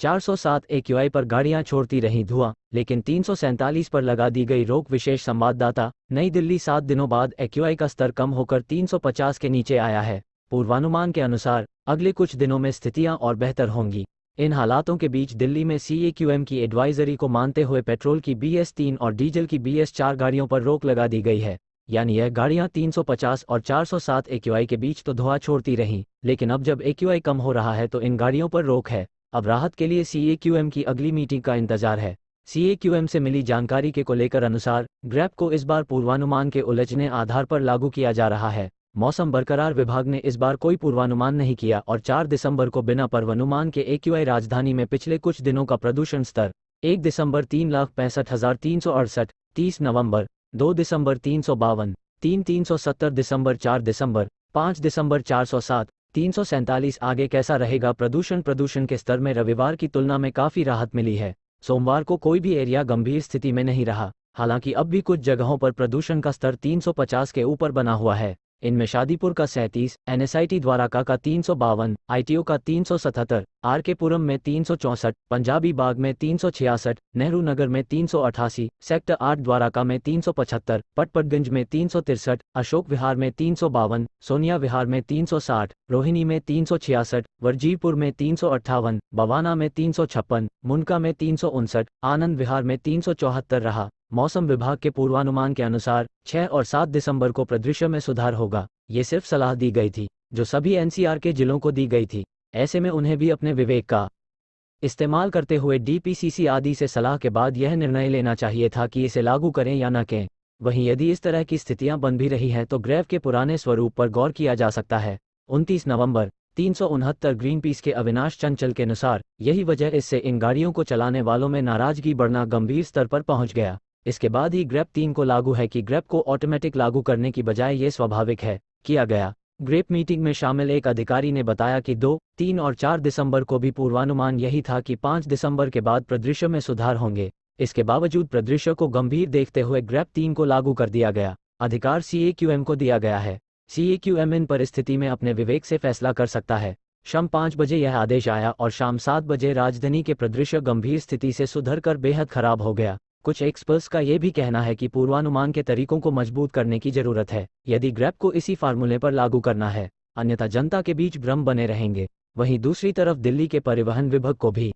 407 AQI पर गाड़ियां छोड़ती रहीं धुआं, लेकिन 347 पर लगा दी गई रोक। विशेष संवाददाता, नई दिल्ली। 7 दिनों बाद एक्यूआई का स्तर कम होकर 350 के नीचे आया है। पूर्वानुमान के अनुसार अगले कुछ दिनों में स्थितियां और बेहतर होंगी। इन हालातों के बीच दिल्ली में सीएक्यूएम की एडवाइजरी को मानते हुए पेट्रोल की BS3 और डीजल की BS4 गाड़ियों पर रोक लगा दी गई है। यानी यह गाड़ियां 350 और 407 एक्यूआई के बीच तो धुआं छोड़ती रहीं, लेकिन अब जब एक्यूआई कम हो रहा है तो इन गाड़ियों पर रोक है। अब राहत के लिए सीएक्यूएम की अगली मीटिंग का इंतजार है। सीएक्यूएम से मिली जानकारी के को लेकर अनुसार ग्रैप को इस बार पूर्वानुमान के उलझने आधार पर लागू किया जा रहा है। मौसम बरकरार विभाग ने इस बार कोई पूर्वानुमान नहीं किया और 4 दिसंबर को बिना पूर्वानुमान के एक्यूआई राजधानी में पिछले कुछ दिनों का प्रदूषण स्तर 1 दिसंबर 3,65,368, 30 नवंबर 2 दिसंबर 352, 370 दिसंबर 4 दिसंबर 5 दिसंबर 407, 347 आगे कैसा रहेगा प्रदूषण के स्तर में रविवार की तुलना में काफ़ी राहत मिली है। सोमवार को कोई भी एरिया गंभीर स्थिति में नहीं रहा, हालांकि अब भी कुछ जगहों पर प्रदूषण का स्तर 350 के ऊपर बना हुआ है। इनमें शादीपुर का 37, NSIT द्वारका का 352, ITO का 377, RK पुरम में 364, पंजाबी बाग में 366, नेहरू नगर में 388, सेक्टर 8 द्वारका में 375, पटपटगंज में 363, अशोक विहार में 352, सोनिया विहार में 360, रोहिणी में 366, वरजीपुर में 358, बवाना में 356, मुनका में 359, आनंद विहार में 374 रहा। मौसम विभाग के पूर्वानुमान के अनुसार 6 और 7 दिसंबर को परिदृश्य में सुधार होगा। ये सिर्फ सलाह दी गई थी जो सभी NCR के जिलों को दी गई थी। ऐसे में उन्हें भी अपने विवेक का इस्तेमाल करते हुए DPCC आदि से सलाह के बाद यह निर्णय लेना चाहिए था कि इसे लागू करें या न करें। वहीं यदि इस तरह की स्थितियां बन भी रही हैं तो ग्रेव के पुराने स्वरूप पर गौर किया जा सकता है। 29 नवंबर 369 ग्रीन पीस के अविनाश चंचल के अनुसार यही वजह इससे इन गाड़ियों को चलाने वालों में नाराजगी बढ़ना गंभीर स्तर पर पहुंच गया। इसके बाद ही ग्रेप 3 को लागू है कि ग्रेप को ऑटोमेटिक लागू करने की बजाय ये स्वाभाविक है किया गया। ग्रेप मीटिंग में शामिल एक अधिकारी ने बताया कि 2, 3 और 4 दिसंबर को भी पूर्वानुमान यही था कि 5 दिसंबर के बाद परिदृश्य में सुधार होंगे। इसके बावजूद परिदृश्य को गंभीर देखते हुए ग्रेप 3 को लागू कर दिया गया। अधिकार सीएक्यूएम को दिया गया है। सीएक्यूएम इन परिस्थिति में अपने विवेक से फैसला कर सकता है। शाम 5 बजे यह आदेश आया और शाम 7 बजे राजधानी के परिदृश्य गंभीर स्थिति से सुधरकर बेहद खराब हो गया। कुछ एक्सपर्ट्स का यह भी कहना है कि पूर्वानुमान के तरीकों को मजबूत करने की जरूरत है यदि ग्रैप को इसी फार्मूले पर लागू करना है, अन्यथा जनता के बीच भ्रम बने रहेंगे। वहीं दूसरी तरफ दिल्ली के परिवहन विभाग को भी